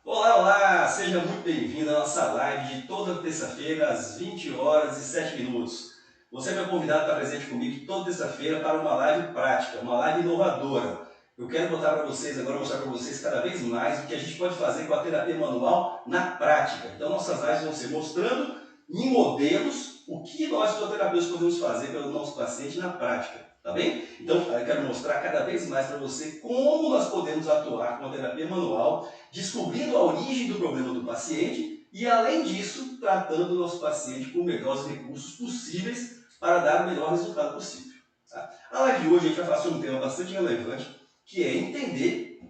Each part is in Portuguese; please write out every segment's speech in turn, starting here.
Olá, olá! Seja muito bem-vindo à nossa live de toda terça-feira, às 20 horas e 7 minutos. Você é meu convidado para estar presente comigo toda terça-feira para uma live prática, uma live inovadora. Eu quero botar para vocês, agora mostrar para vocês cada vez mais o que a gente pode fazer com a terapia manual na prática. Então, nossas lives vão ser mostrando em modelos o que nós, fisioterapeutas, podemos fazer pelo nosso paciente na prática. Tá bem? Então, eu quero mostrar cada vez mais para você como nós podemos atuar com a terapia manual, descobrindo a origem do problema do paciente e, além disso, tratando o nosso paciente com os melhores recursos possíveis para dar o melhor resultado possível. Tá? A live de hoje a gente vai falar sobre um tema bastante relevante, que é entender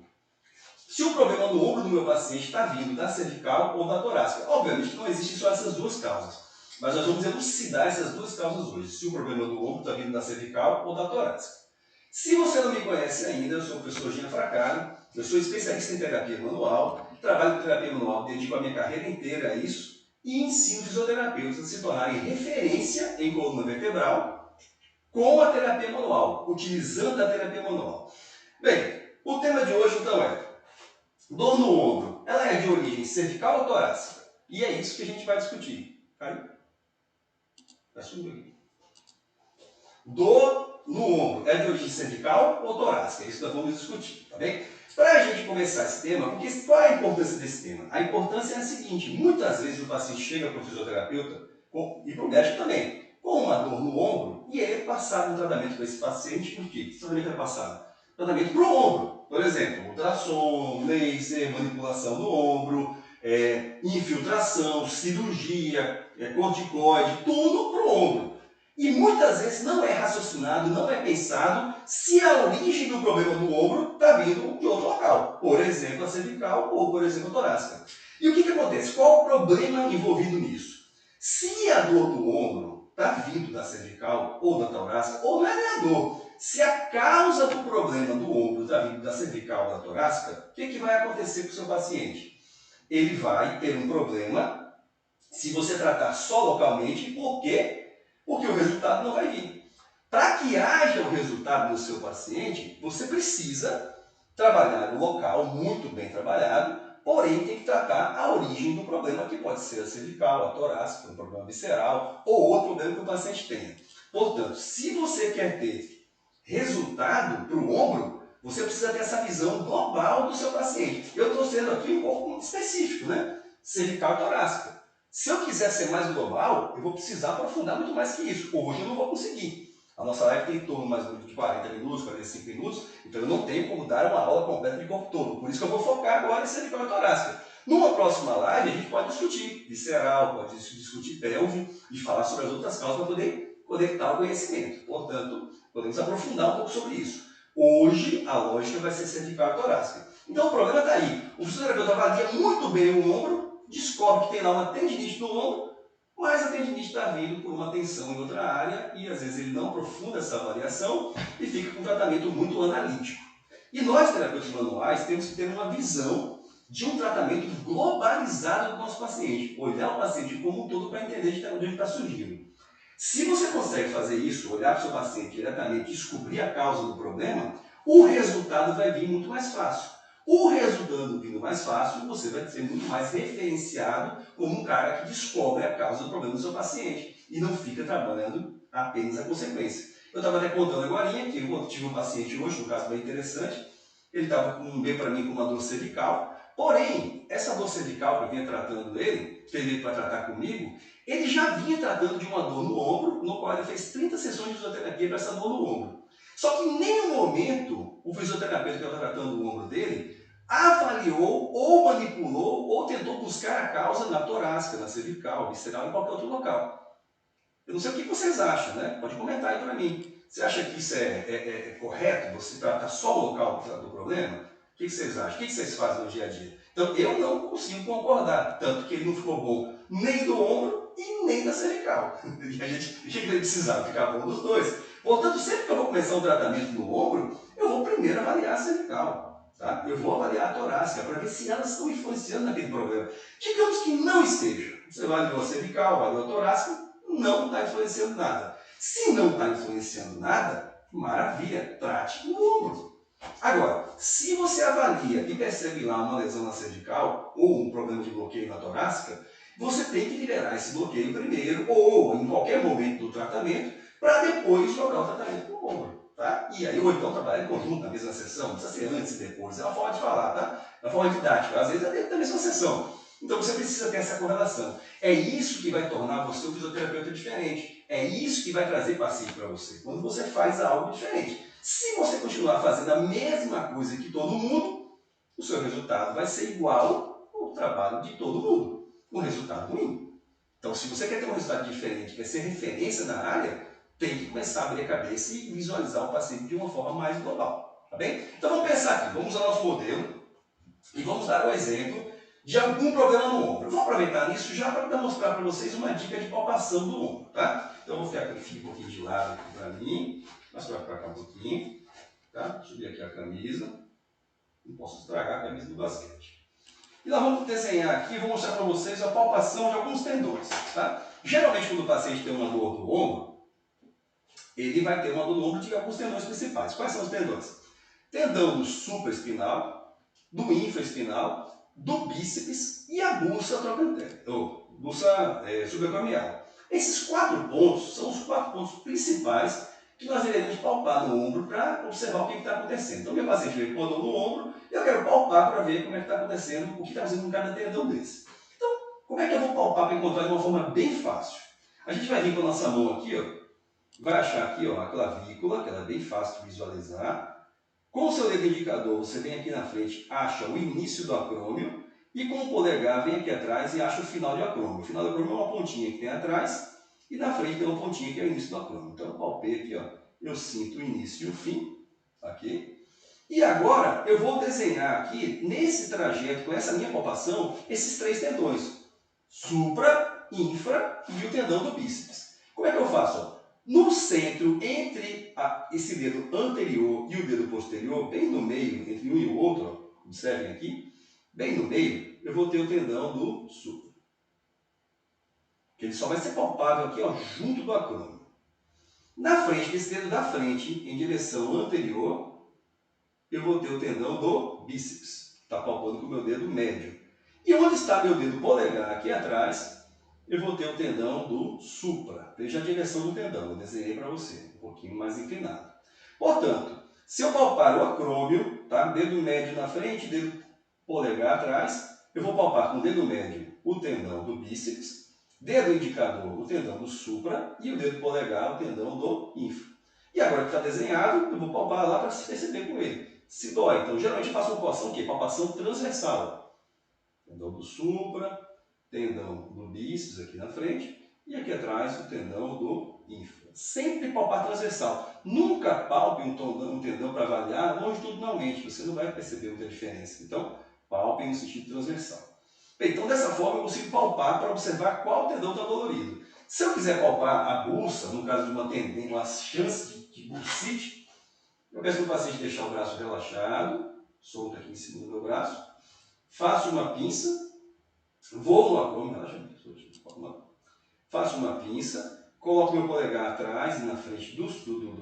se o problema no ombro do meu paciente está vindo da cervical ou da torácica. Obviamente que não existem só essas duas causas, mas nós vamos elucidar essas duas causas hoje, se o problema do ombro está vindo da cervical ou da torácica. Se você não me conhece ainda, eu sou o professor Jean Fracaro, eu sou especialista em terapia manual, trabalho com terapia manual, dedico a minha carreira inteira a isso e ensino fisioterapeutas a se tornarem referência em coluna vertebral com a terapia manual, utilizando a terapia manual. Bem, o tema de hoje então é dor no ombro. Ela é de origem cervical ou torácica? E é isso que a gente vai discutir. Caiu? Tá subindo aqui. Dor no ombro é de origem cervical ou torácica? É isso que nós vamos discutir, tá bem? Para a gente começar esse tema, porque qual é a importância desse tema? A importância é a seguinte: muitas vezes o paciente chega para o fisioterapeuta e para o médico também, com uma dor no ombro, e ele é passado um tratamento para esse paciente. Por quê? Que tratamento é passado? Tratamento para o ombro. Por exemplo, ultrassom, laser, manipulação do ombro, infiltração, cirurgia, corticoide, tudo para o ombro. E muitas vezes não é raciocinado, não é pensado se a origem do problema do ombro está vindo de outro local. Por exemplo, a cervical ou, por exemplo, a torácica. E o que acontece? Qual o problema envolvido nisso? Se a dor do ombro está vindo da cervical ou da torácica, ou não é nem a dor, se a causa do problema do ombro está vindo da cervical ou da torácica, o que vai acontecer com o seu paciente? Ele vai ter um problema se você tratar só localmente. Por quê? Porque o resultado não vai vir. Para que haja o resultado do seu paciente, você precisa trabalhar o local muito bem trabalhado, porém tem que tratar a origem do problema, que pode ser a cervical, a torácica, um problema visceral ou outro problema que o paciente tenha. Portanto, se você quer ter resultado para o ombro, você precisa ter essa visão global do seu paciente. Eu estou sendo aqui um pouco específico, né? Cervical e torácica. Se eu quiser ser mais global, eu vou precisar aprofundar muito mais que isso. Hoje eu não vou conseguir. A nossa live tem em torno mais de 40 minutos, 45 minutos, então eu não tenho como dar uma aula completa de corpo todo. Por isso que eu vou focar agora em cervical e torácica. Numa próxima live, a gente pode discutir visceral, pode discutir pelve e falar sobre as outras causas para poder conectar o conhecimento. Portanto, podemos aprofundar um pouco sobre isso. Hoje, a lógica vai ser cervical e torácica. Então, o problema está aí. O fisioterapeuta avalia muito bem o ombro, descobre que tem lá uma tendinite no ombro, mas a tendinite está vindo por uma tensão em outra área e às vezes ele não aprofunda essa avaliação e fica com um tratamento muito analítico. E nós, terapeutas manuais, temos que ter uma visão de um tratamento globalizado do nosso paciente, olhar o paciente como um todo para entender de onde ele está surgindo. Se você consegue fazer isso, olhar para o seu paciente diretamente, descobrir a causa do problema, o resultado vai vir muito mais fácil. O resultado vindo mais fácil, você vai ser muito mais referenciado como um cara que descobre a causa do problema do seu paciente e não fica trabalhando apenas a consequência. Eu estava até contando agora que eu tive um paciente hoje, um caso bem interessante, ele estava veio para mim com uma dor cervical, porém, essa dor cervical que eu vinha tratando ele, que ele veio para tratar comigo, ele já vinha tratando de uma dor no ombro, no qual ele fez 30 sessões de fisioterapia para essa dor no ombro. Só que em nenhum momento o fisioterapeuta que estava tratando o ombro dele avaliou, ou manipulou, ou tentou buscar a causa na torácica, na cervical, visceral, em qualquer outro local. Eu não sei o que vocês acham, né? Pode comentar aí para mim. Você acha que isso é correto? Você tratar só o local do problema? O que vocês acham? O que vocês fazem no dia a dia? Então, eu não consigo concordar, tanto que ele não ficou bom nem do ombro e nem da cervical. E a gente achei que ele precisava ficar bom dos dois. Portanto, sempre que eu vou começar um tratamento no ombro, eu vou primeiro avaliar a cervical. Tá? Eu vou avaliar a torácica para ver se elas estão influenciando naquele problema. Digamos que não esteja. Você avaliou a cervical, avaliou a torácica, não está influenciando nada. Se não está influenciando nada, maravilha, trate o ombro. Agora, se você avalia e percebe lá uma lesão na cervical ou um problema de bloqueio na torácica, você tem que liberar esse bloqueio primeiro ou em qualquer momento do tratamento para depois jogar o tratamento para o ombro. Tá? E aí, ou então trabalhar em conjunto na mesma sessão, não precisa ser antes e depois, é uma forma de falar, tá? É uma forma didática, às vezes é dentro da mesma sessão. Então você precisa ter essa correlação. É isso que vai tornar você um fisioterapeuta diferente. É isso que vai trazer paciente para você, quando você faz algo diferente. Se você continuar fazendo a mesma coisa que todo mundo, o seu resultado vai ser igual ao trabalho de todo mundo. Um resultado ruim. Então, se você quer ter um resultado diferente, quer ser referência na área, tem que começar a abrir a cabeça e visualizar o paciente de uma forma mais global. Tá bem? Então, vamos pensar aqui. Vamos usar nosso modelo e vamos dar um exemplo de algum problema no ombro. Eu vou aproveitar nisso já para mostrar para vocês uma dica de palpação do ombro. Tá? Então, eu vou ficar aqui um pouquinho de lado aqui para mim. Mostrar para cá um pouquinho. Tá? Subir aqui a camisa. Não posso estragar a camisa do basquete. E nós vamos desenhar aqui, vou mostrar para vocês a palpação de alguns tendões. Tá? Geralmente, quando o paciente tem uma dor do ombro, ele vai ter uma dor no ombro de alguns tendões principais. Quais são os tendões? Tendão do supraespinal, do infraespinal, do bíceps e a bursa trochanteriana, ou bursa subacromial. Esses 4 pontos são os 4 pontos principais que nós iremos palpar no ombro para observar o que está acontecendo. Então, meu paciente veio com a dor no ombro, eu quero palpar para ver como é que está acontecendo, o que está acontecendo com cada tendão desse. Então, como é que eu vou palpar para encontrar de uma forma bem fácil? A gente vai vir com a nossa mão aqui, ó, vai achar aqui ó, a clavícula, que ela é bem fácil de visualizar. Com o seu dedo indicador, você vem aqui na frente, acha o início do acrômio, e com o polegar vem aqui atrás e acha o final de acrômio. O final do acrômio é uma pontinha que tem atrás, e na frente tem uma pontinha que é o início do acrômio. Então eu palpei aqui, ó, eu sinto o início e o fim, aqui. E agora eu vou desenhar aqui, nesse trajeto, com essa minha palpação, esses 3 tendões. Supra, infra e o tendão do bíceps. Como é que eu faço? No centro, entre esse dedo anterior e o dedo posterior, bem no meio, entre um e o outro, ó, observem aqui, bem no meio, eu vou ter o tendão do supra. Que ele só vai ser palpável aqui, ó, junto do acrômio. Na frente, desse dedo da frente, em direção anterior, eu vou ter o tendão do bíceps. Está palpando com o meu dedo médio. E onde está meu dedo polegar aqui atrás, eu vou ter o tendão do supra. Veja a direção do tendão, eu desenhei para você, um pouquinho mais inclinado. Portanto, se eu palpar o acrômio, tá? Dedo médio na frente, dedo polegar atrás, eu vou palpar com o dedo médio o tendão do bíceps, dedo indicador o tendão do supra e o dedo polegar o tendão do infra. E agora que está desenhado, eu vou palpar lá para se perceber com ele. Se dói, então geralmente eu faço uma palpação o quê? Palpação transversal. Tendão do supra, tendão do bíceps aqui na frente e aqui atrás o tendão do infra. Sempre palpar transversal. Nunca palpe um tendão para avaliar longitudinalmente, você não vai perceber muita diferença. Então, palpe no sentido transversal. Bem, então dessa forma eu consigo palpar para observar qual tendão está dolorido. Se eu quiser palpar a bursa, no caso de uma tendência, uma chance de bursite, eu peço para o paciente deixar o braço relaxado, solto aqui em cima do meu braço, faço uma pinça, vou no acrômio, relaxa muito, faço uma pinça, coloco meu polegar atrás e na frente do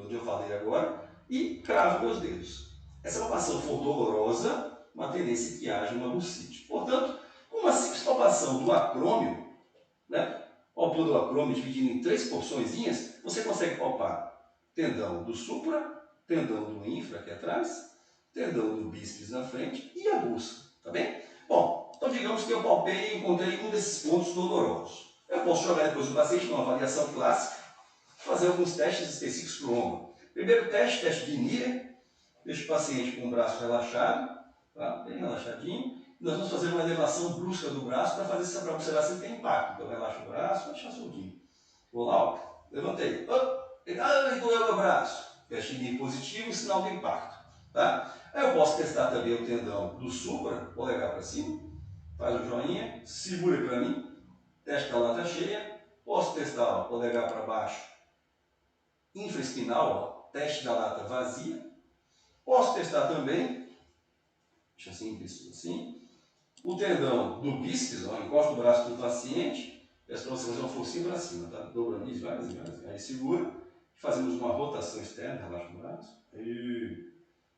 onde eu falei agora e cravo meus dedos. Essa palpação for dolorosa, uma tendência que haja uma bursite. Portanto, com uma simples palpação do acrômio, né, palpando o acrômio dividindo em 3 porçõezinhas, você consegue palpar tendão do supra, tendão do infra aqui atrás, tendão do bíceps na frente e a bursa, tá bem? Bom, então digamos que eu palpei e encontrei um desses pontos dolorosos. Eu posso jogar depois o paciente numa avaliação clássica, fazer alguns testes específicos para o ombro. Primeiro teste de Nier, deixo o paciente com o braço relaxado, tá? Bem relaxadinho. E nós vamos fazer uma elevação brusca do braço para observar se ele tem impacto. Então relaxa o braço, deixa soltinho. Vou lá, ó, levantei. Doeu meu braço. Teste de Nier positivo, sinal de impacto. Tá? Aí eu posso testar também o tendão do supra, polegar para cima, faz o joinha, segura para mim. Teste da lata cheia, posso testar o polegar para baixo, infraespinal, ó, teste da lata vazia. Posso testar também, deixa assim, isso assim, o tendão do bíceps, ó, encosta o braço do paciente, peço para você fazer uma forcinha para cima, tá? Dobrando isso, várias vezes, aí segura, fazemos uma rotação externa, relaxa o braço, e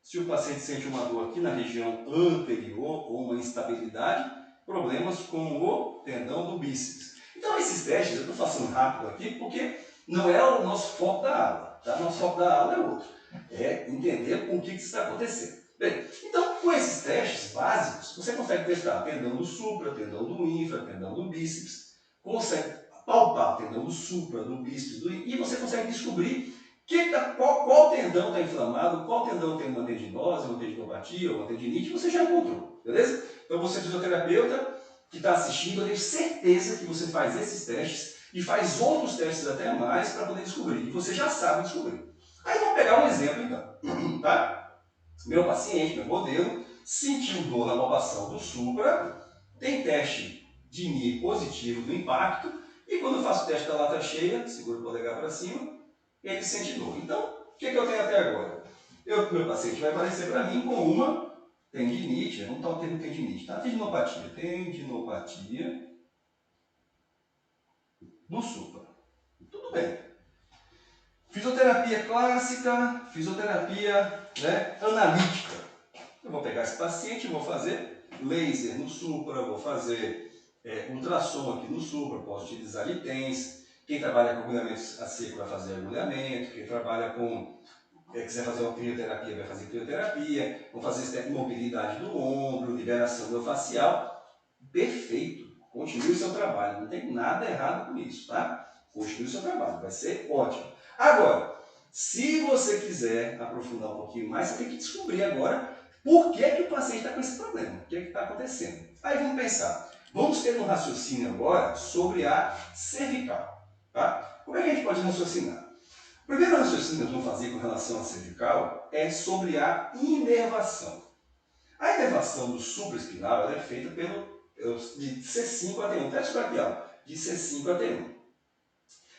Se o paciente sente uma dor aqui na região anterior ou uma instabilidade, problemas com o tendão do bíceps. Então esses testes, eu estou passando rápido aqui porque não é o nosso foco da aula. Tá? Nosso foco da aula é outro. É entender o que está acontecendo. Bem, então com esses testes básicos, você consegue testar tendão do supra, tendão do infra, tendão do bíceps, consegue palpar o tendão do supra, do bíceps, e você consegue descobrir qual tendão está inflamado, qual tendão tem uma tendinose, uma tendinopatia, uma tendinite, você já encontrou, beleza? Então você, fisioterapeuta que está assistindo, eu tenho certeza que você faz esses testes e faz outros testes até mais para poder descobrir, e você já sabe descobrir. Aí vamos pegar um exemplo então, tá? Meu paciente, meu modelo, sentiu dor na palpação do supra, tem teste de NIR positivo do impacto, e quando eu faço o teste da lata cheia, seguro o polegar para cima, ele sente dor. Então, o que eu tenho até agora? Meu paciente vai aparecer para mim com uma tendinite, vamos dar o termo tendinite, tá? Tendinopatia do supra. Tudo bem. Fisioterapia clássica, fisioterapia analítica. Eu vou pegar esse paciente, vou fazer laser no supra, vou fazer ultrassom aqui no supra, posso utilizar litens. Quem trabalha com agulhamento a seco vai fazer agulhamento, quem trabalha com, quiser fazer uma crioterapia vai fazer crioterapia, vou fazer mobilidade do ombro, liberação miofascial. Perfeito, continue o seu trabalho, não tem nada errado com isso, tá? Continue o seu trabalho, vai ser ótimo. Agora, se você quiser aprofundar um pouquinho mais, você tem que descobrir agora por que o paciente está com esse problema, o que está acontecendo. Aí vamos pensar, vamos ter um raciocínio agora sobre a cervical. Tá? Como é que a gente pode raciocinar? O primeiro raciocínio que nós vamos fazer com relação à cervical é sobre a inervação. A inervação do supraespinal ela é feita de C5 a T1, teste braquial, de C5 a T1.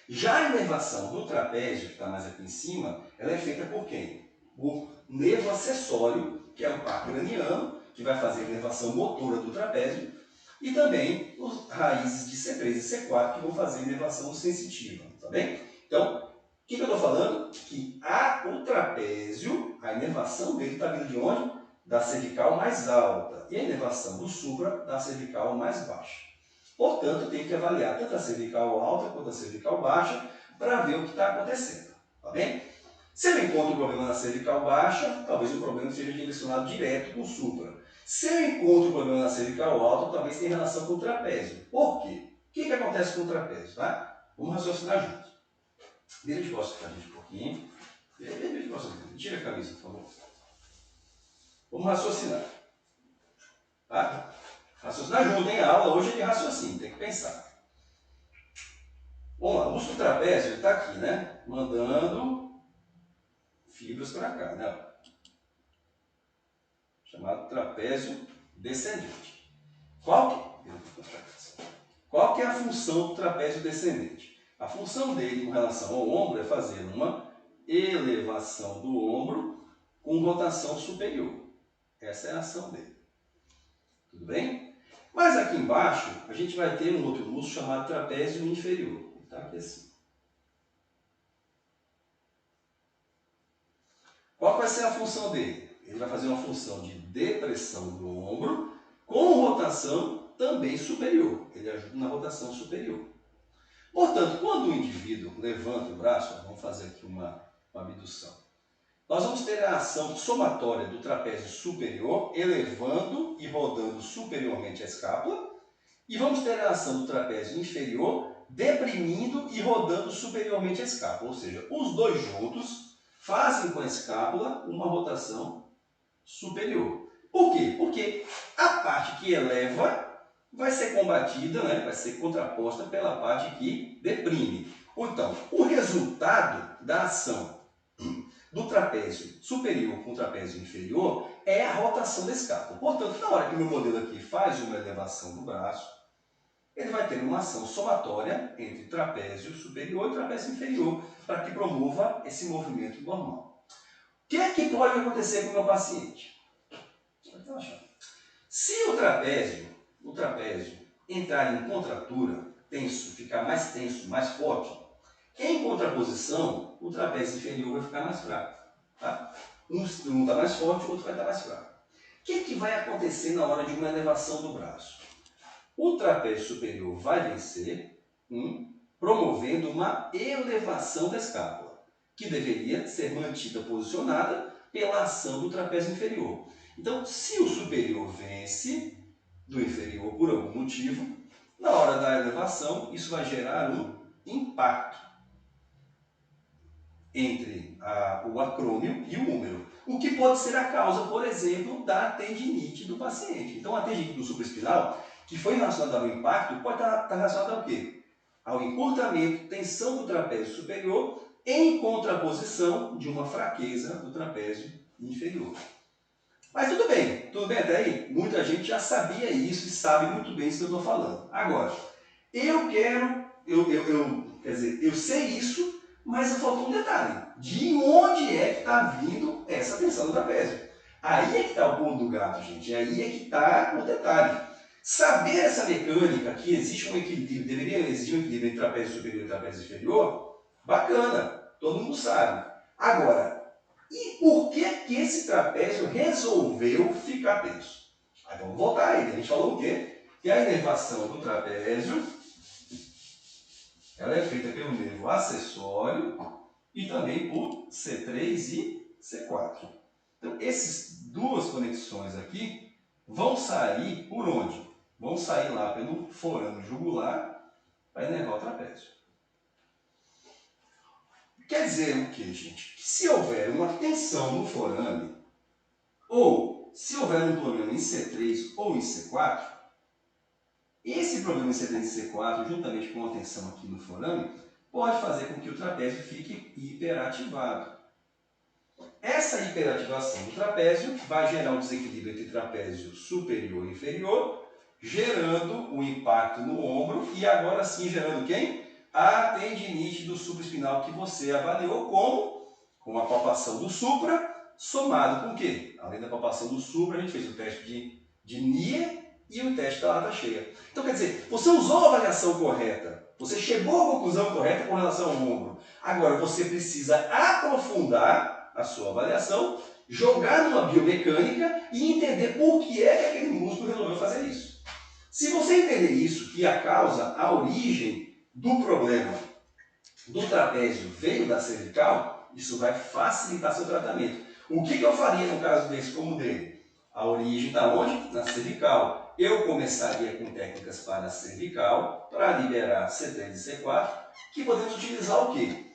Já a inervação do trapézio, que está mais aqui em cima, ela é feita por quem? Por nervo acessório, que é o par craniano, que vai fazer a inervação motora do trapézio, e também as raízes de C3 e C4 que vão fazer a inervação sensitiva, tá bem? Então, o que eu estou falando? Que o trapézio, a inervação dele está vindo de onde? Da cervical mais alta, e a inervação do supra da cervical mais baixa. Portanto, eu tenho que avaliar tanto a cervical alta quanto a cervical baixa para ver o que está acontecendo, tá bem? Se eu encontro o problema na cervical baixa, talvez o problema seja direcionado direto com o supra. Se eu encontro o problema na cervical alta, talvez tenha relação com o trapézio. Por quê? O que acontece com o trapézio, tá? Vamos raciocinar juntos. Vira de costas para a gente um pouquinho. Vira de costas. Tira a camisa, por favor. Vamos raciocinar. Tá? Raciocinar junto, hein? A aula hoje é de raciocínio, tem que pensar. Vamos lá, o músculo trapézio está aqui, né? Mandando fibras para cá, né? Chamado trapézio descendente. Qual que é a função do trapézio descendente? A função dele com relação ao ombro é fazer uma elevação do ombro com rotação superior. Essa é a ação dele. Tudo bem? Mas aqui embaixo, a gente vai ter um outro músculo chamado trapézio inferior. Ele está aqui assim. Qual vai ser a função dele? Ele vai fazer uma função de depressão do ombro com rotação também superior. Ele ajuda na rotação superior. Portanto, quando o indivíduo levanta o braço, vamos fazer aqui uma abdução. Nós vamos ter a ação somatória do trapézio superior elevando e rodando superiormente a escápula. E vamos ter a ação do trapézio inferior deprimindo e rodando superiormente a escápula. Ou seja, os dois juntos fazem com a escápula uma rotação superior. Por quê? Porque a parte que eleva vai ser combatida, vai ser contraposta pela parte que deprime. Então, o resultado da ação do trapézio superior com o trapézio inferior é a rotação da escápula. Portanto, na hora que o meu modelo aqui faz uma elevação do braço, ele vai ter uma ação somatória entre trapézio superior e trapézio inferior para que promova esse movimento normal. O que é que pode acontecer com o meu paciente? Se o trapézio entrar em contratura, tenso, ficar mais tenso, mais forte, em contraposição, o trapézio inferior vai ficar mais fraco. Tá? Um está mais forte, o outro vai estar mais fraco. O que vai acontecer na hora de uma elevação do braço? O trapézio superior vai vencer, promovendo uma elevação da escápula, que deveria ser mantida posicionada pela ação do trapézio inferior. Então, se o superior vence do inferior por algum motivo, na hora da elevação, isso vai gerar um impacto entre o acrômio e o húmero, o que pode ser a causa, por exemplo, da tendinite do paciente. Então, a tendinite do supraespinal, que foi relacionada ao impacto, pode estar relacionada ao quê? Ao encurtamento, tensão do trapézio superior, em contraposição de uma fraqueza do trapézio inferior. Mas tudo bem até aí? Muita gente já sabia isso e sabe muito bem isso que eu estou falando. Agora, eu sei isso, mas faltou um detalhe. De onde é que está vindo essa tensão do trapézio? Aí é que está o pulo do gato, gente. Aí é que está o detalhe. Saber essa mecânica, que existe um equilíbrio, deveria existir um equilíbrio entre trapézio superior e trapézio inferior, bacana, todo mundo sabe. Agora, e por que esse trapézio resolveu ficar tenso? Aí vamos voltar aí, a gente falou o quê? Que a inervação do trapézio ela é feita pelo nervo acessório e também por C3 e C4. Então, essas duas conexões aqui vão sair por onde? Vão sair lá pelo forame jugular para inervar o trapézio. Quer dizer o que, gente? Que se houver uma tensão no forame, ou se houver um problema em C3 ou em C4, esse problema em C3 e C4, juntamente com a tensão aqui no forame, pode fazer com que o trapézio fique hiperativado. Essa hiperativação do trapézio vai gerar um desequilíbrio entre trapézio superior e inferior, gerando o impacto no ombro e agora sim gerando quem? A tendinite do supraespinal que você avaliou como? Com a palpação do supra, somado com o quê? Além da palpação do supra, a gente fez o teste de Nier e o teste da lata cheia. Então, quer dizer, você usou a avaliação correta, você chegou à conclusão correta com relação ao ombro. Agora, você precisa aprofundar a sua avaliação, jogar numa biomecânica e entender por que é que aquele músculo resolveu fazer isso. Se você entender isso, que a causa, a origem do problema do trapézio veio da cervical, isso vai facilitar seu tratamento. O que eu faria no caso desse como o dele? A origem está onde? Na cervical. Eu começaria com técnicas para a cervical, para liberar C3 e C4, que podemos utilizar o quê?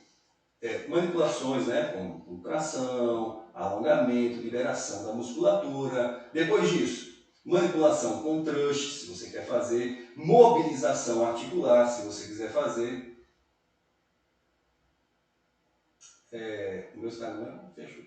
Manipulações, com tração, alongamento, liberação da musculatura. Depois disso, manipulação com thrust, se você quer fazer, mobilização articular, se você quiser fazer. O meu Instagram fechou.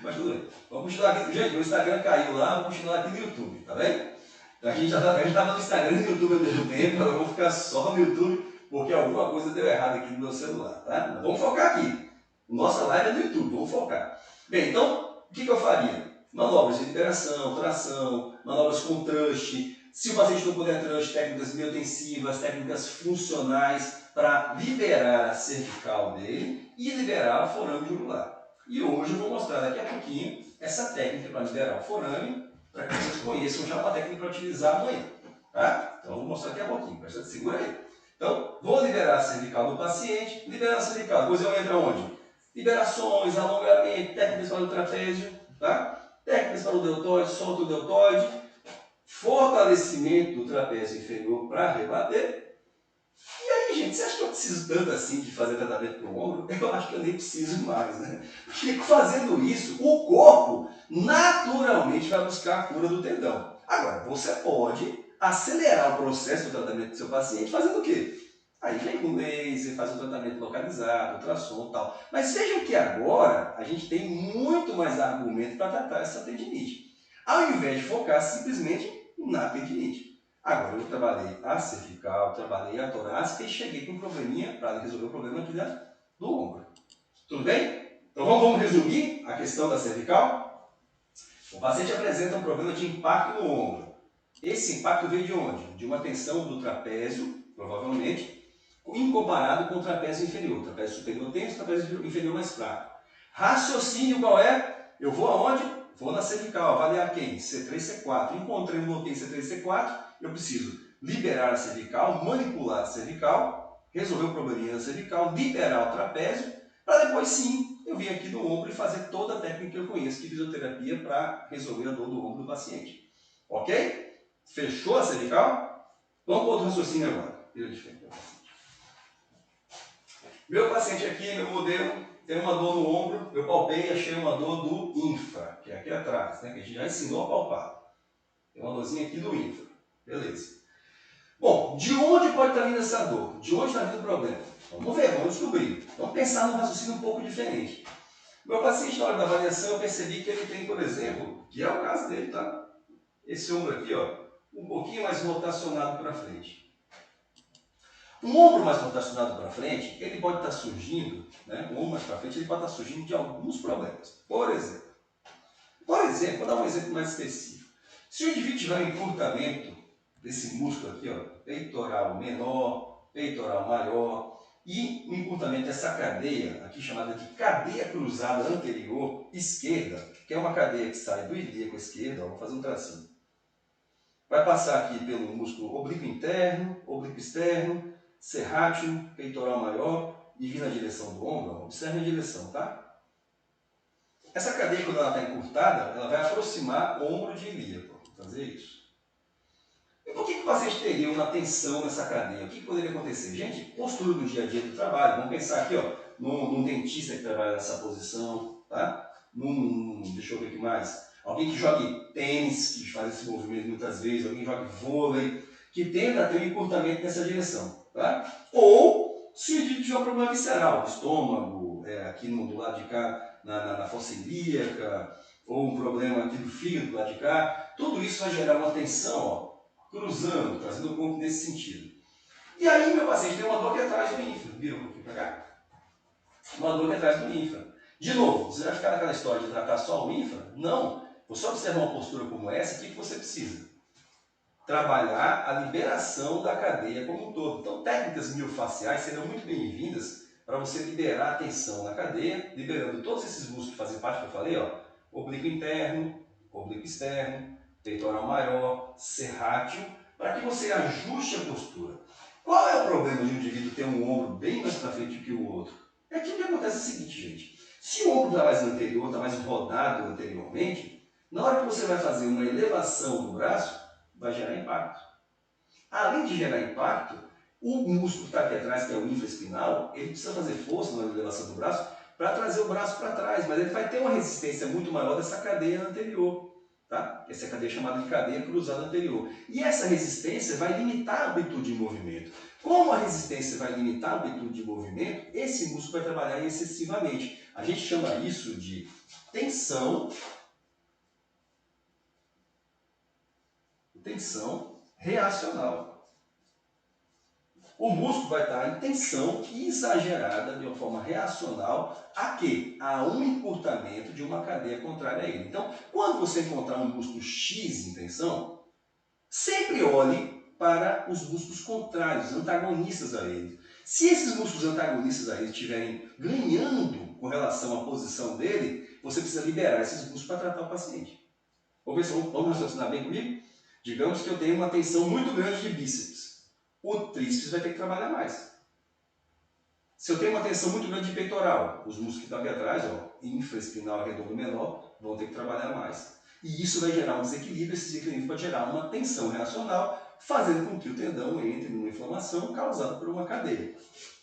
Mas tudo bem. Vamos continuar aqui. Gente, o Instagram caiu lá, vamos continuar aqui no YouTube, tá bem? Então, a gente já estava no Instagram e no YouTube ao mesmo tempo, eu vou ficar só no YouTube, porque alguma coisa deu errado aqui no meu celular, tá? Mas vamos focar aqui. Nossa live é no YouTube, vamos focar. Bem, então, o que eu faria? Manobras de liberação, tração, manobras com thrust. Se o paciente não puder thrust, técnicas biotensivas, técnicas funcionais para liberar a cervical dele e liberar o forame jugular. E hoje eu vou mostrar daqui a pouquinho essa técnica para liberar o forame, para que vocês conheçam já uma técnica para utilizar amanhã. Tá? Então eu vou mostrar daqui a pouquinho, segura aí. Então, vou liberar a cervical do paciente, liberar a cervical, depois eu entro onde? Liberações, alongamento, técnicas para o trapézio, tá? Técnicas para o deltoide, solto o deltoide, fortalecimento do trapézio inferior para rebater. E aí, gente, você acha que eu preciso tanto assim de fazer tratamento para o ombro? Eu acho que eu nem preciso mais, né? Porque fazendo isso, o corpo naturalmente vai buscar a cura do tendão. Agora, você pode acelerar o processo do tratamento do seu paciente fazendo o quê? Aí vem com laser, faz um tratamento localizado, ultrassom e tal. Mas vejam que agora a gente tem muito mais argumento para tratar essa tendinite. Ao invés de focar simplesmente na tendinite. Agora eu trabalhei a cervical, trabalhei a torácica e cheguei com um probleminha para resolver o problema aqui do ombro. Tudo bem? Então vamos resumir a questão da cervical? O paciente apresenta um problema de impacto no ombro. Esse impacto veio de onde? De uma tensão do trapézio, provavelmente, incomparado com o trapézio inferior. O trapézio superior tenso, o trapézio inferior mais fraco. Raciocínio qual é? Eu vou aonde? Vou na cervical, avaliar quem? C3, C4. Encontrei um bloqueio C3, C4, eu preciso liberar a cervical, manipular a cervical, resolver o probleminha da cervical, liberar o trapézio, para depois sim eu vir aqui no ombro e fazer toda a técnica que eu conheço de fisioterapia para resolver a dor do ombro do paciente. Ok? Fechou a cervical? Vamos para outro raciocínio agora. Vira de frente para o paciente. Meu paciente aqui, meu modelo, tem uma dor no ombro, eu palpei e achei uma dor do infra, que é aqui atrás, né, que a gente já ensinou a palpar. Tem uma dorzinha aqui do infra. Beleza. Bom, de onde pode estar vindo essa dor? De onde está vindo o problema? Vamos ver, vamos descobrir. Vamos pensar num raciocínio um pouco diferente. Meu paciente, na hora da avaliação, eu percebi que ele tem, por exemplo, que é o caso dele, tá? Esse ombro aqui, ó, um pouquinho mais rotacionado para frente. Um ombro mais rotacionado para frente, ele pode estar surgindo, né? Um ombro mais para frente, ele pode estar surgindo de alguns problemas. Por exemplo, vou dar um exemplo mais específico. Se o indivíduo tiver um encurtamento desse músculo aqui, ó, peitoral menor, peitoral maior, e um encurtamento dessa cadeia, aqui chamada de cadeia cruzada anterior esquerda, que é uma cadeia que sai do ilíaco esquerdo, ó, vou fazer um tracinho. Vai passar aqui pelo músculo oblíquo interno, oblíquo externo, serrátil, peitoral maior e vir na direção do ombro. Observe a direção, tá? Essa cadeia, quando ela está encurtada, ela vai aproximar o ombro de ilíaco. Vou fazer isso. E por que o paciente teria uma tensão nessa cadeia? O que poderia acontecer? Gente, postura do dia a dia do trabalho. Vamos pensar aqui, ó, num dentista que trabalha nessa posição, tá? Deixa eu ver o que mais. Alguém que jogue tênis, que faz esse movimento muitas vezes, alguém que jogue vôlei, que tenda a ter um encurtamento nessa direção, tá? Ou se o indivíduo tiver um problema visceral, no estômago, aqui do lado de cá, na fossa ilíaca, ou um problema aqui do fígado do lado de cá, tudo isso vai gerar uma tensão, ó, cruzando, trazendo o corpo nesse sentido. E aí meu paciente tem uma dor aqui atrás do ínfra. Vira um pouquinho para cá. Uma dor aqui atrás do ínfra. De novo, você vai ficar naquela história de tratar só o ínfra? Não. Você observar uma postura como essa, o que você precisa? Trabalhar a liberação da cadeia como um todo. Então, técnicas miofaciais serão muito bem-vindas para você liberar a tensão na cadeia, liberando todos esses músculos que fazem parte que eu falei, ó, oblíquo interno, oblíquo externo, peitoral maior, serrátil, para que você ajuste a postura. Qual é o problema de um indivíduo ter um ombro bem mais para frente que o outro? É que o que acontece é o seguinte, gente. Se o ombro está mais anterior, está mais rodado anteriormente, na hora que você vai fazer uma elevação do braço, vai gerar impacto. Além de gerar impacto, o músculo que está aqui atrás, que é o infraespinal, ele precisa fazer força na elevação do braço para trazer o braço para trás, mas ele vai ter uma resistência muito maior dessa cadeia anterior. Tá? Essa é a cadeia chamada de cadeia cruzada anterior. E essa resistência vai limitar a amplitude de movimento. Como a resistência vai limitar a amplitude de movimento, esse músculo vai trabalhar excessivamente. A gente chama isso de tensão reacional. O músculo vai estar em tensão exagerada de uma forma reacional a quê? A um encurtamento de uma cadeia contrária a ele. Então, quando você encontrar um músculo X em tensão, sempre olhe para os músculos contrários, antagonistas a ele. Se esses músculos antagonistas a ele estiverem ganhando com relação à posição dele, você precisa liberar esses músculos para tratar o paciente. Vamos raciocinar bem comigo? Digamos que eu tenho uma tensão muito grande de bíceps. O tríceps vai ter que trabalhar mais. Se eu tenho uma tensão muito grande de peitoral, os músculos que estão aqui atrás, ó, infraespinal e redondo menor, vão ter que trabalhar mais. E isso vai gerar um desequilíbrio, esse desequilíbrio pode gerar uma tensão reacional, fazendo com que o tendão entre numa inflamação causada por uma cadeia.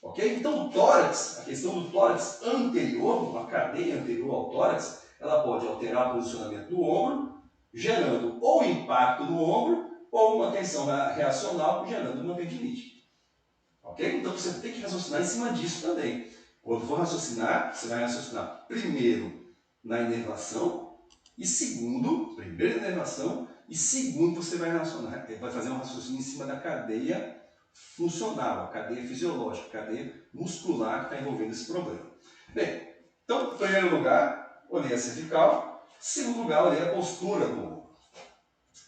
Ok? Então o tórax, a questão do tórax anterior, uma cadeia anterior ao tórax, ela pode alterar o posicionamento do ombro, gerando ou impacto no ombro, ou uma tensão reacional, gerando uma tendinite. Ok? Então você tem que raciocinar em cima disso também. Quando for raciocinar, você vai raciocinar primeiro na inervação, e segundo, primeiro na inervação, e segundo você vai fazer um raciocínio em cima da cadeia funcional, a cadeia fisiológica, a cadeia muscular que está envolvendo esse problema. Bem, então, em primeiro lugar, olhei a cervical, em segundo lugar, olhei a postura do ombro.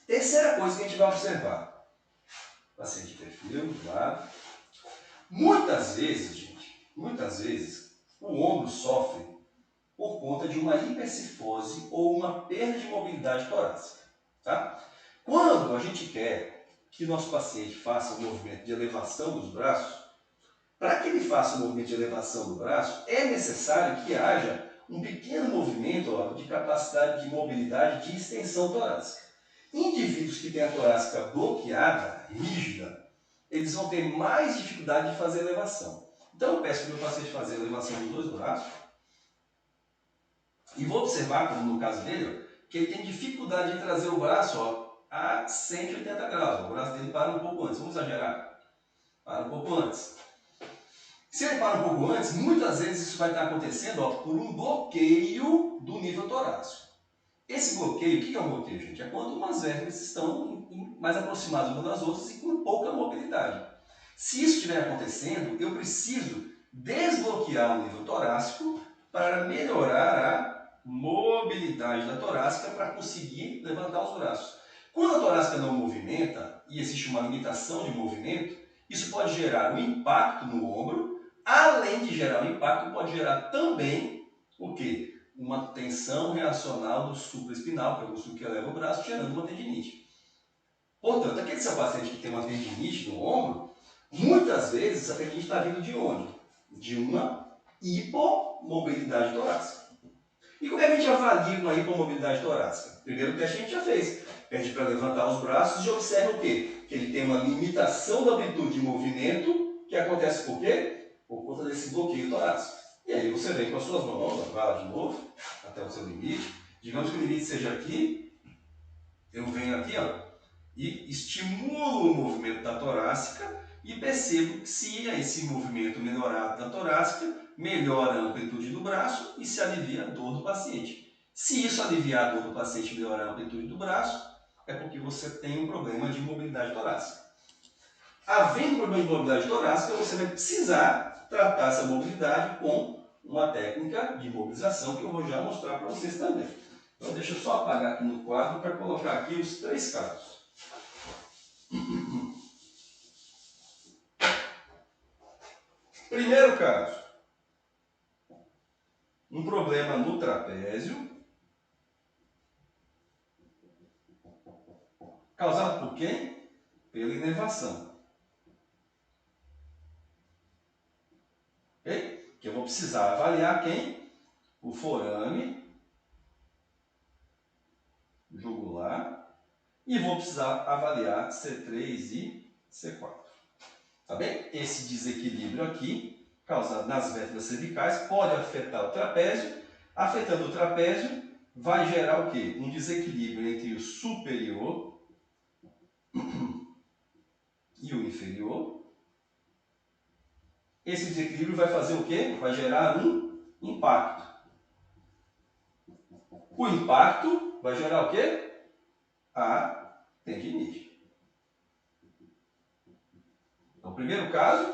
Terceira coisa que a gente vai observar. Paciente perfil, do lado. Muitas vezes, gente, o ombro sofre por conta de uma hipercifose ou uma perda de mobilidade torácica. Tá? Quando a gente quer que nosso paciente faça um movimento de elevação dos braços, para que ele faça o movimento de elevação do braço, é necessário que haja um pequeno movimento de capacidade de mobilidade de extensão torácica. Indivíduos que têm a torácica bloqueada, rígida, eles vão ter mais dificuldade de fazer elevação. Então eu peço para o meu paciente fazer a elevação dos dois braços e vou observar, como no caso dele, que ele tem dificuldade de trazer o braço a 180 graus. O braço dele para um pouco antes. Vamos exagerar? Para um pouco antes. Se ele para um pouco antes, muitas vezes isso vai estar acontecendo por um bloqueio do nível torácico. Esse bloqueio, o que é um bloqueio, gente? É quando umas vértebras estão mais aproximadas umas das outras e com pouca mobilidade. Se isso estiver acontecendo, eu preciso desbloquear o nível torácico para melhorar a mobilidade da torácica para conseguir levantar os braços. Quando a torácica não movimenta e existe uma limitação de movimento, isso pode gerar um impacto no ombro. Além de gerar um impacto, pode gerar também o quê? Uma tensão reacional do supraespinal, que é o músculo que eleva o braço, gerando uma tendinite. Portanto, aquele seu paciente que tem uma tendinite no ombro, muitas vezes essa tendinite está vindo de onde? De uma hipomobilidade torácica. E como é que a gente avalia uma hipomobilidade torácica? Primeiro teste a gente já fez. Pede para levantar os braços e observa o quê? Que ele tem uma limitação da amplitude de movimento, que acontece por quê? Por conta desse bloqueio torácico. E aí você vem com as suas mãos, vai lá de novo, até o seu limite. Digamos que o limite seja aqui, eu venho aqui e estimulo o movimento da torácica e percebo que se esse movimento melhorado da torácica, melhora a amplitude do braço e se alivia a dor do paciente. Se isso aliviar a dor do paciente e melhorar a amplitude do braço, é porque você tem um problema de mobilidade torácica. Havendo problema de mobilidade torácica, você vai precisar tratar essa mobilidade com uma técnica de mobilização que eu vou já mostrar para vocês também. Então deixa eu só apagar aqui no quadro para colocar aqui os 3 casos. Primeiro caso, um problema no trapézio, causado por quem? Pela inervação. Ok? Que eu vou precisar avaliar quem? O forame jugular e vou precisar avaliar C3 e C4. Tá bem? Esse desequilíbrio aqui, causado nas vértebras cervicais, pode afetar o trapézio. Afetando o trapézio, vai gerar o quê? Um desequilíbrio entre o superior e o inferior. Esse desequilíbrio vai fazer o quê? Vai gerar um impacto. O impacto vai gerar o quê? A tendinite. Então, primeiro caso,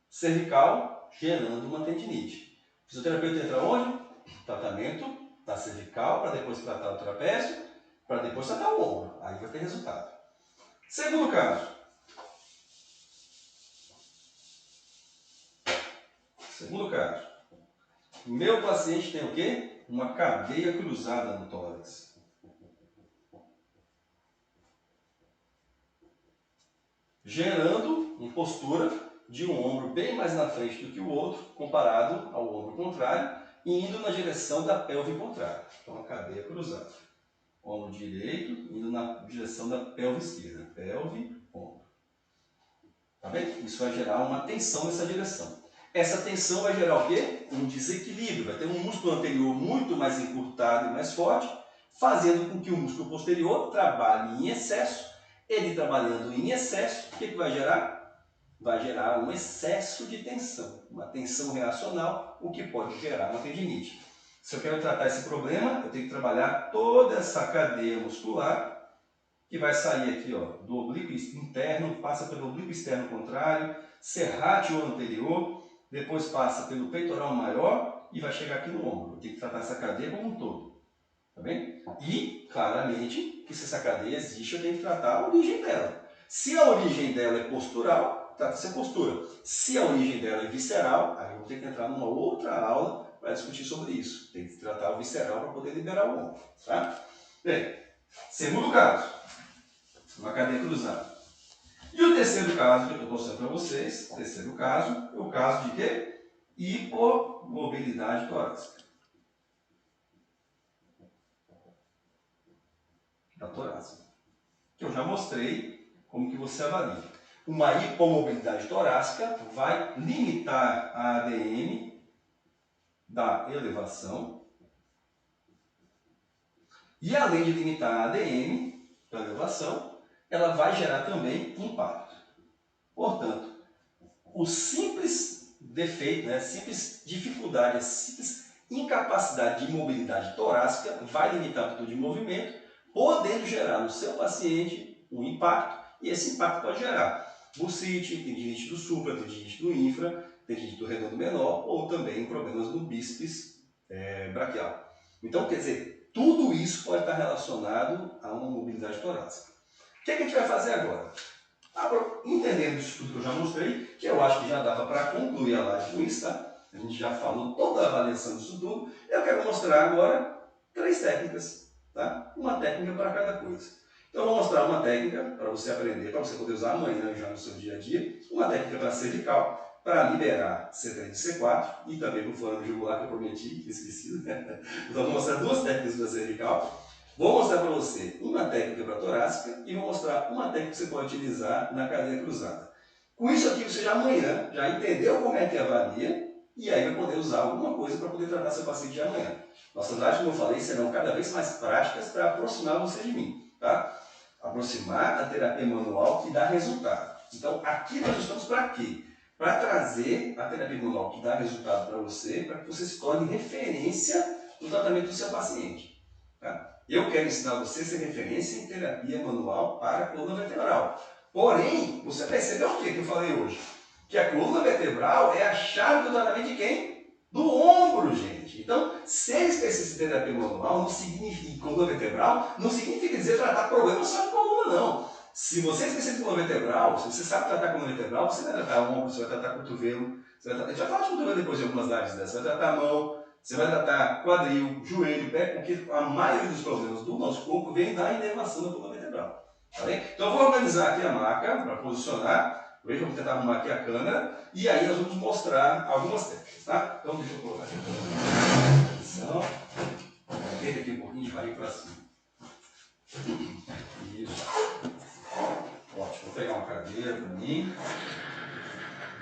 cervical gerando uma tendinite. O fisioterapeuta entra onde? Tratamento da cervical, para depois tratar o trapézio, para depois tratar o ombro. Aí vai ter resultado. Segundo caso. Segundo caso. Meu paciente tem o quê? Uma cadeia cruzada no tórax. Gerando uma postura de um ombro bem mais na frente do que o outro, comparado ao ombro contrário, e indo na direção da pelve contrária. Então, a cadeia cruzada. Ombro direito, indo na direção da pelve esquerda. Pelve, ombro. Tá bem? Isso vai gerar uma tensão nessa direção. Essa tensão vai gerar o quê? Um desequilíbrio. Vai ter um músculo anterior muito mais encurtado e mais forte, fazendo com que o músculo posterior trabalhe em excesso. Ele trabalhando em excesso, o que vai gerar? Vai gerar um excesso de tensão, uma tensão reacional, o que pode gerar uma tendinite. Se eu quero tratar esse problema, eu tenho que trabalhar toda essa cadeia muscular, que vai sair aqui do oblíquo interno, passa pelo oblíquo externo contrário, serrátil anterior, depois passa pelo peitoral maior e vai chegar aqui no ombro. Eu tenho que tratar essa cadeia como um todo. Tá bem? E, claramente, que se essa cadeia existe, eu tenho que tratar a origem dela. Se a origem dela é postural, trata-se a postura. Se a origem dela é visceral, aí eu vou ter que entrar numa outra aula vai discutir sobre isso. Tem que tratar o visceral para poder liberar o ombro. Tá? Bem, segundo caso, uma cadeia cruzada. E o terceiro caso que eu estou mostrando para vocês, o terceiro caso, é o caso de quê? Hipomobilidade torácica. Da torácica. Que eu já mostrei como que você avalia. Uma hipomobilidade torácica vai limitar a ADM da elevação e, além de limitar a ADM da elevação, ela vai gerar também impacto. Portanto, o simples defeito, né, simples dificuldade, a simples incapacidade de mobilidade torácica vai limitar a amplitude de movimento, podendo gerar no seu paciente um impacto, e esse impacto pode gerar bursite, tendinite do supra, tendinite do infra, tendinite do redondo menor, ou também problemas no bíceps braquial. Então, quer dizer, tudo isso pode estar relacionado a uma mobilidade torácica. O que a gente vai fazer agora? Entendendo isso tudo que eu já mostrei, que eu acho que já dava para concluir a live com isso, tá? A gente já falou toda a avaliação disso tudo. Eu quero mostrar agora 3 técnicas, tá? Uma técnica para cada coisa. Então eu vou mostrar uma técnica para você aprender, para você poder usar amanhã já no seu dia a dia. Uma técnica para cervical, para liberar C3 e C4 e também para o forame jugular que eu prometi, que esqueci. Então eu vou mostrar 2 técnicas para cervical. Vou mostrar para você uma técnica para torácica e vou mostrar uma técnica que você pode utilizar na cadeia cruzada. Com isso aqui, você já amanhã já entendeu como é que avalia e aí vai poder usar alguma coisa para poder tratar seu paciente de amanhã. Nossas lives, como eu falei, serão cada vez mais práticas para aproximar você de mim, tá? Aproximar a terapia manual que dá resultado. Então, aqui nós estamos para quê? Para trazer a terapia manual que dá resultado para você, para que você se torne referência no tratamento do seu paciente. Tá? Eu quero ensinar você a ser referência em terapia manual para a coluna vertebral. Porém, você percebeu o que eu falei hoje? Que a coluna vertebral é a chave do tratamento de quem? Do ombro, gente. Então, ser especialista em terapia manual não significa, em coluna vertebral não significa dizer tratar problemas só de coluna, não. Se você é especialista em coluna vertebral, se você sabe tratar coluna vertebral, você vai tratar ombro, você vai tratar cotovelo, a gente vai falar de cotovelo depois de algumas lives dessas, você vai tratar a mão, você vai tratar quadril, joelho, pé, porque a maioria dos problemas do nosso corpo vem da inervação da coluna vertebral. Tá bem? Então eu vou organizar aqui a maca para posicionar. Hoje eu vou tentar arrumar aqui a câmera e aí nós vamos mostrar algumas técnicas, tá? Então deixa eu colocar aqui a posição. Pega aqui um pouquinho de barriga para cima. Isso. Ótimo. Vou pegar uma cadeira para mim.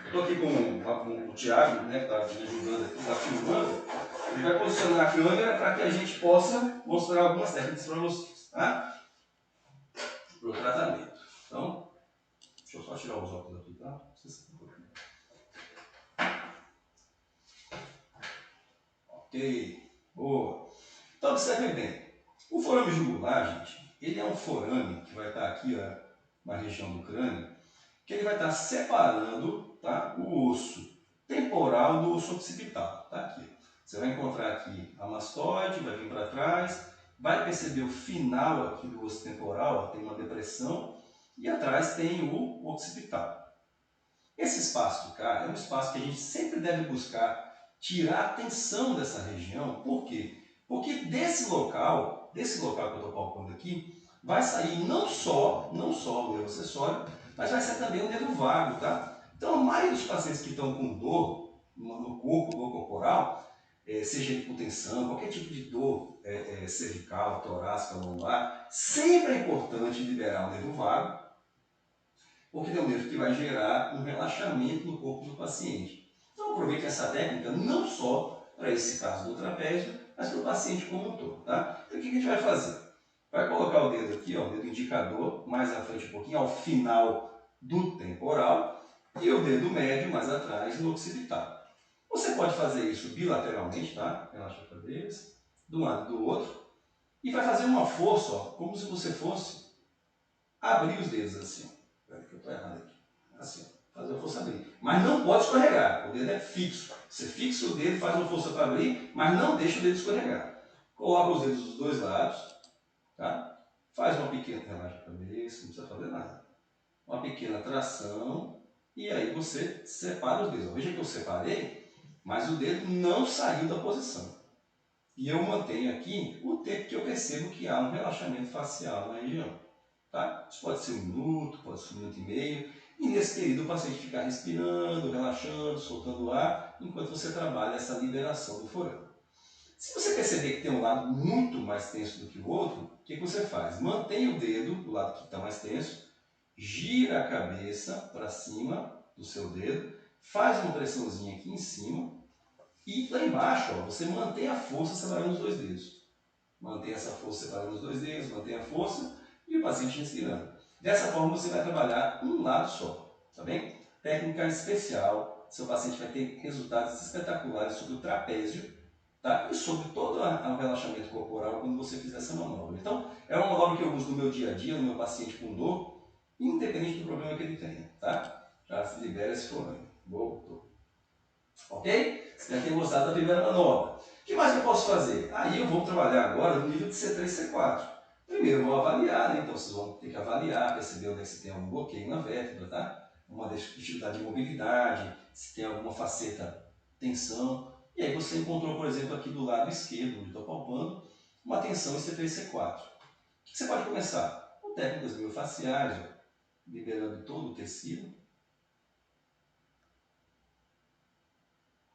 Estou aqui com o Thiago, né, que está me ajudando aqui, está filmando. Ele vai posicionar a câmera para que a gente possa mostrar algumas técnicas para vocês, tá? Para o tratamento. Então, deixa eu só tirar os óculos aqui, tá? Ok, boa. Então, observe bem. O forame jugular, gente, ele é um forame que vai estar aqui, ó, na região do crânio, que ele vai estar separando, tá, o osso temporal do osso occipital. Tá aqui. Você vai encontrar aqui a mastoide, vai vir para trás, vai perceber o final aqui do osso temporal, ó, tem uma depressão, e atrás tem o occipital. Esse espaço de cá é um espaço que a gente sempre deve buscar tirar a tensão dessa região. Por quê? Porque desse local que eu estou palpando aqui, vai sair não só o nervo acessório, mas vai ser também o nervo vago, tá? Então, a maioria dos pacientes que estão com dor no corpo, dor corporal, seja hipotensão, qualquer tipo de dor cervical, torácica, lombar, sempre é importante liberar o nervo vago, porque é um nervo que vai gerar um relaxamento no corpo do paciente. Então, aproveite essa técnica não só para esse caso do trapézio, mas para o paciente como um todo, tá? Então, o que a gente vai fazer? Vai colocar o dedo aqui, ó, o dedo indicador, mais à frente um pouquinho, ao final do temporal, e o dedo médio mais atrás no occipital. Você pode fazer isso bilateralmente, tá? Relaxa a cabeça, de um lado e do outro, e vai fazer uma força, ó, como se você fosse abrir os dedos assim, ó. Peraí que eu estou errado aqui. Assim, ó, fazer uma força abrir. Mas não pode escorregar, o dedo é fixo. Você fixa o dedo, faz uma força para abrir, mas não deixa o dedo escorregar. Coloca os dedos dos dois lados, tá? Faz uma pequena, relaxa a cabeça, não precisa fazer nada. Uma pequena tração, e aí você separa os dedos. Veja que eu separei, mas o dedo não saiu da posição. E eu mantenho aqui o tempo que eu percebo que há um relaxamento facial na região. Tá? Isso pode ser 1 minuto, pode ser 1 minuto e meio. E nesse período o paciente fica respirando, relaxando, soltando o ar, enquanto você trabalha essa liberação do forame. Se você perceber que tem um lado muito mais tenso do que o outro, o que você faz? Mantém o dedo do lado que está mais tenso, gira a cabeça para cima do seu dedo, faz uma pressãozinha aqui em cima e lá embaixo ó, você mantém a força separando os 2 dedos. Mantém essa força separando os 2 dedos, mantém a força e o paciente respirando. Dessa forma você vai trabalhar um lado só, tá bem? Técnica especial, seu paciente vai ter resultados espetaculares sobre o trapézio, tá? E sobre todo o relaxamento corporal quando você fizer essa manobra. Então, é uma manobra que eu uso no meu dia a dia, no meu paciente com dor, independente do problema que ele tenha, tá? Já se libera esse forame. Voltou. Ok? Espero que tenham gostado da primeira manobra. O que mais que eu posso fazer? Aí eu vou trabalhar agora no nível de C3, C4. Primeiro eu vou avaliar, né? Então vocês vão ter que avaliar, perceber onde é que você tem algum bloqueio na vértebra, tá? Uma dificuldade de mobilidade, se tem alguma faceta tensão. E aí você encontrou, por exemplo, aqui do lado esquerdo, onde estou palpando, uma tensão em C3, C4. O que você pode começar? Com técnicas miofaciais, ó, liberando todo o tecido.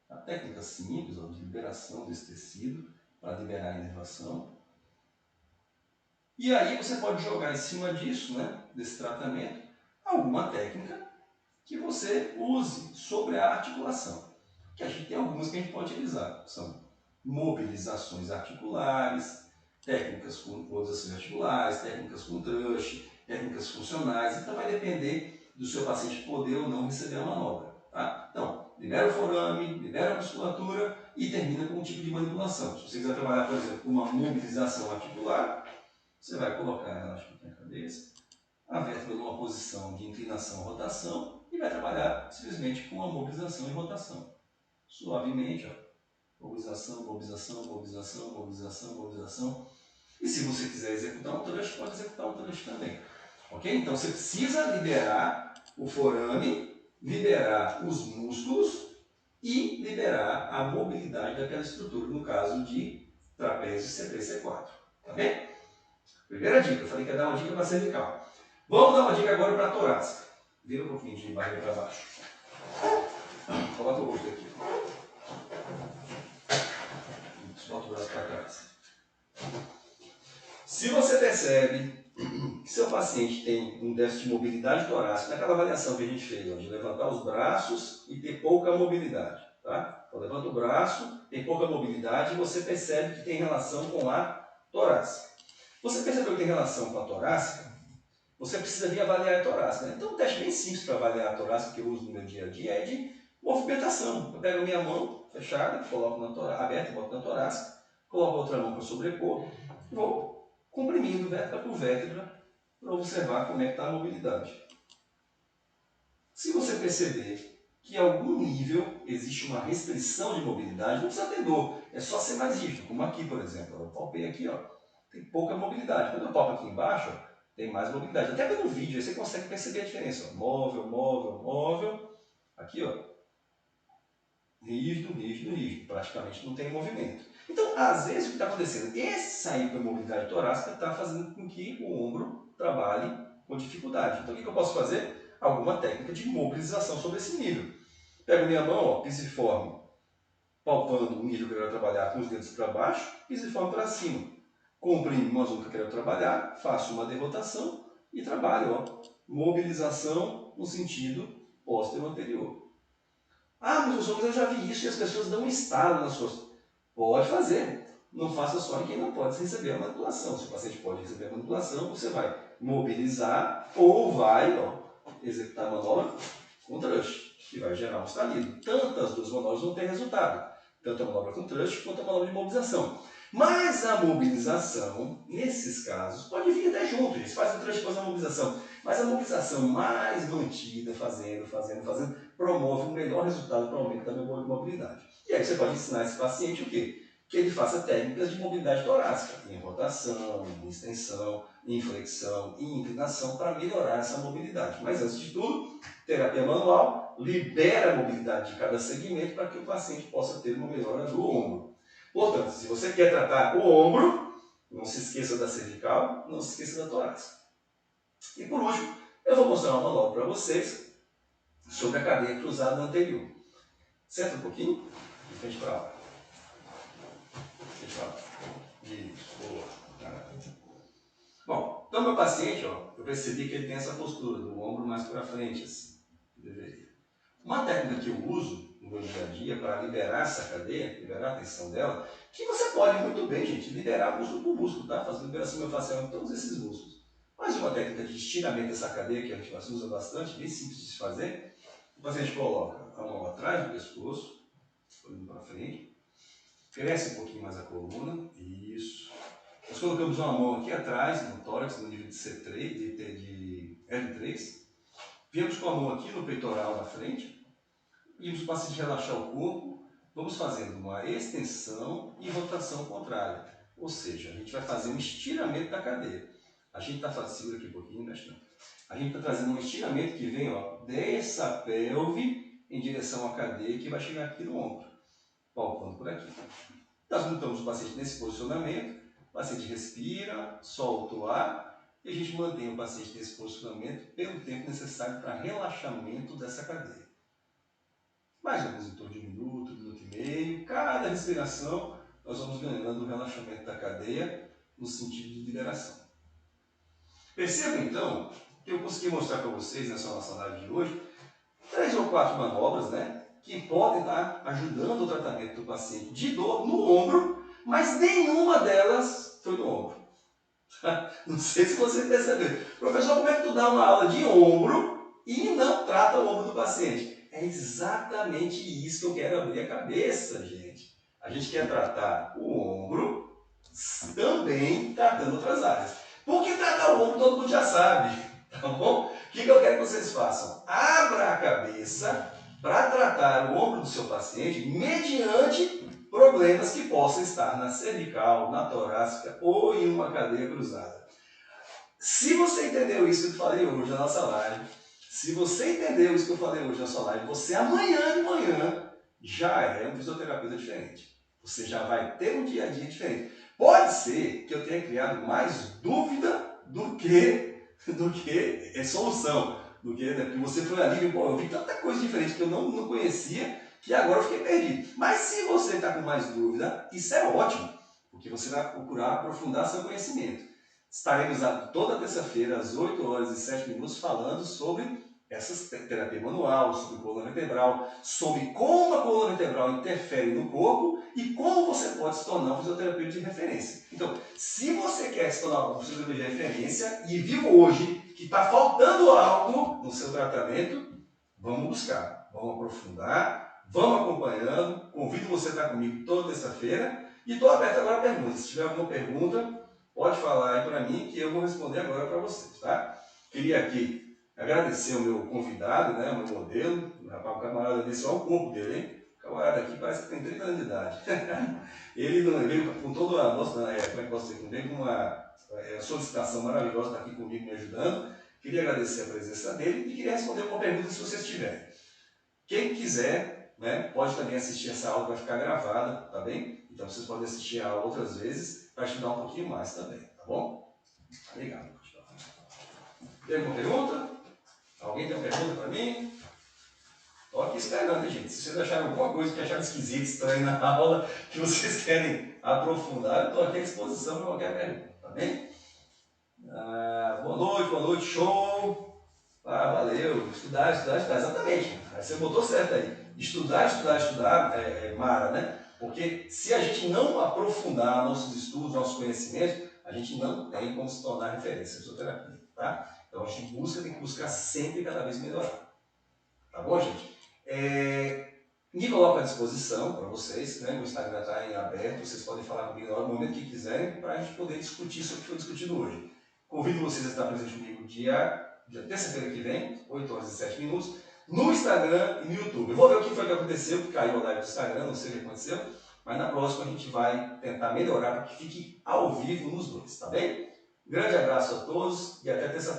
A técnica simples ó, de liberação desse tecido para liberar a inervação. E aí você pode jogar em cima disso, né, desse tratamento, alguma técnica que você use sobre a articulação. Que a gente tem algumas que a gente pode utilizar. São mobilizações articulares, técnicas com mobilizações articulares, técnicas com thrush, técnicas funcionais. Então vai depender do seu paciente poder ou não receber a manobra. Tá? Então, libera o forame, libera a musculatura e termina com um tipo de manipulação. Se você quiser trabalhar, por exemplo, com uma mobilização articular, você vai colocar ela aqui na cabeça, a vértebra numa posição de inclinação e rotação e vai trabalhar simplesmente com a mobilização e rotação. Suavemente, ó. Mobilização, mobilização, mobilização, mobilização, mobilização. E se você quiser executar um thrush, pode executar um thrush também. Ok? Então você precisa liberar o forame, liberar os músculos e liberar a mobilidade daquela estrutura, no caso de trapézio C3, C4. Tá bem? Primeira dica, eu falei que ia dar uma dica para cervical. Vamos dar uma dica agora para a torácica. Vira um pouquinho de barriga para baixo. Coloca o rosto aqui. Bota o braço para trás. Se você percebe que seu paciente tem um déficit de mobilidade torácica, naquela avaliação que a gente fez, de levantar os braços e ter pouca mobilidade. Tá? Então levanta o braço, tem pouca mobilidade e você percebe que tem relação com a torácica. Você percebeu que tem relação com a torácica? Você precisa vir avaliar a torácica. Né? Então um teste bem simples para avaliar a torácica que eu uso no meu dia a dia é de movimentação. Eu pego a minha mão fechada, coloco na torácica, aberta, boto na torácica, coloco a outra mão para sobrepor e vou comprimindo vértebra por vértebra para observar como é que está a mobilidade. Se você perceber que em algum nível existe uma restrição de mobilidade, não precisa ter dor, é só ser mais rígido, como aqui, por exemplo. Eu palpei aqui, ó, tem pouca mobilidade. Quando eu palpo aqui embaixo, ó, tem mais mobilidade. Até pelo vídeo aí você consegue perceber a diferença. Ó. Móvel, móvel, móvel. Aqui, ó, rígido, rígido, rígido. Praticamente não tem movimento. Então, às vezes, o que está acontecendo? Esse sair para a mobilidade torácica está fazendo com que o ombro trabalhe com dificuldade. Então, o que eu posso fazer? Alguma técnica de mobilização sobre esse nível. Pego minha mão, ó, pisiforme, palpando o nível que eu quero trabalhar com os dedos para baixo, pisiforme para cima. Comprimo uma zona que eu quero trabalhar, faço uma derrotação e trabalho, ó, mobilização no sentido póstero-anterior. Ah, mas eu já vi isso e as pessoas dão um estalo nas suas... Pode fazer. Não faça só em quem não pode receber a manipulação. Se o paciente pode receber a manipulação, você vai mobilizar ou vai executar a manobra com thrush, que vai gerar um estalido. Tanto as duas manobras vão ter resultado. Tanto a manobra com thrush quanto a manobra de mobilização. Mas a mobilização, nesses casos, pode vir até junto. A gente faz o thrush e faz a mobilização. Mas a mobilização mais mantida, fazendo, promove um melhor resultado para o aumento da mobilidade. E aí você pode ensinar esse paciente o quê? que ele faça técnicas de mobilidade torácica, em rotação, em extensão, em flexão, em inclinação, para melhorar essa mobilidade. Mas antes de tudo, terapia manual libera a mobilidade de cada segmento para que o paciente possa ter uma melhora do ombro. Portanto, se você quer tratar o ombro, não se esqueça da cervical, não se esqueça da torácica. E por último, eu vou mostrar uma manobra para vocês sobre a cadeia cruzada anterior. Senta um pouquinho, de frente para lá. Isso, boa. Bom, então meu paciente, ó, eu percebi que ele tem essa postura do ombro mais para frente, assim, deveria. Uma técnica que eu uso no meu dia a dia para liberar essa cadeia, liberar a tensão dela, que você pode muito bem, gente, liberar músculo por músculo, tá? Fazer liberação miofascial em todos esses músculos. Mas uma técnica de estiramento dessa cadeia, que a gente usa bastante, bem simples de se fazer, o paciente coloca a mão atrás do pescoço, olhando para frente, cresce um pouquinho mais a coluna, isso. Nós colocamos uma mão aqui atrás, no tórax, no nível de C3, de L3. Viemos com a mão aqui no peitoral na frente. Pedimos para o paciente relaxar o corpo. Vamos fazendo uma extensão e rotação contrária. Ou seja, a gente vai fazer um estiramento da cadeia. A gente está fazendo, segura aqui um pouquinho, mexe não. A gente está trazendo um estiramento que vem, ó, dessa pelve em direção à cadeia que vai chegar aqui no ombro. Palpando por aqui. Nós montamos o paciente nesse posicionamento. O paciente respira, solta o ar e a gente mantém o paciente nesse posicionamento pelo tempo necessário para relaxamento dessa cadeia. Mais ou menos em torno de 1 minuto, 1 minuto e meio. Cada respiração nós vamos ganhando o relaxamento da cadeia no sentido de liberação. Percebam então que eu consegui mostrar para vocês nessa nossa live de hoje 3 ou 4 manobras, né, que podem estar ajudando o tratamento do paciente de dor no ombro, mas nenhuma delas foi no ombro. Não sei se você percebeu. Professor, como é que tu dá uma aula de ombro e não trata o ombro do paciente? É exatamente isso que eu quero abrir a cabeça, gente. A gente quer tratar o ombro também tratando outras áreas. Porque tratar o ombro todo mundo já sabe, tá bom? O que eu quero que vocês façam? Abra a cabeça para tratar o ombro do seu paciente mediante problemas que possam estar na cervical, na torácica ou em uma cadeia cruzada. Se você entendeu isso que eu falei hoje na nossa live, se você entendeu isso que eu falei hoje na sua live, você amanhã de manhã já é um fisioterapeuta diferente. Você já vai ter um dia a dia diferente. Pode ser que eu tenha criado mais dúvida do que solução. Porque você foi ali e eu vi tanta coisa diferente que eu não conhecia, que agora eu fiquei perdido. Mas se você está com mais dúvida, isso é ótimo, porque você vai procurar aprofundar seu conhecimento. Estaremos toda terça-feira, às 8h07, falando sobre essa terapia manual, sobre coluna vertebral, sobre como a coluna vertebral interfere no corpo e como você pode se tornar um fisioterapeuta de referência. Então, se você quer se tornar um fisioterapeuta de referência e viu hoje que está faltando algo no seu tratamento, vamos buscar, vamos aprofundar, vamos acompanhando. Convido você a estar comigo toda terça-feira e estou aberto agora a perguntas. Se tiver alguma pergunta, pode falar aí para mim que eu vou responder agora para vocês, tá? Queria aqui agradecer o meu convidado, né, o meu modelo, o camarada desse, olha o corpo dele, hein? O camarada aqui parece que tem 30 anos de idade. Ele veio com toda a nossa, como é que posso dizer, veio com uma solicitação maravilhosa, está aqui comigo me ajudando. Queria agradecer a presença dele e queria responder uma pergunta se vocês tiverem. Quem quiser, né, pode também assistir essa aula, vai ficar gravada, tá bem? Então vocês podem assistir a aula outras vezes para estudar um pouquinho mais também, tá bom? Obrigado. Tem alguma pergunta? Alguém tem uma pergunta para mim? Estou aqui esperando, hein, gente? Se vocês acharam alguma coisa que acharam esquisita, estranha na aula, que vocês querem aprofundar, eu estou aqui à disposição para qualquer pergunta, tá bem? Boa noite, show! Valeu, estudar, exatamente. Aí você botou certo aí. Estudar, Mara, né? Porque se a gente não aprofundar nossos estudos, nossos conhecimentos, a gente não tem como se tornar referência em fisioterapia, tá? Então a gente tem que buscar sempre cada vez melhorar. Tá bom, gente? Me coloco à disposição para vocês, né? O Instagram está em aberto, vocês podem falar comigo no momento que quiserem para a gente poder discutir sobre o que foi discutido hoje. Convido vocês a estar presente comigo dia terça-feira que vem, 8h07, no Instagram e no YouTube. Eu vou ver o que foi que aconteceu, que caiu a live do Instagram, não sei o que aconteceu, mas na próxima a gente vai tentar melhorar para que fique ao vivo nos dois, tá bem? Grande abraço a todos e até terça-feira.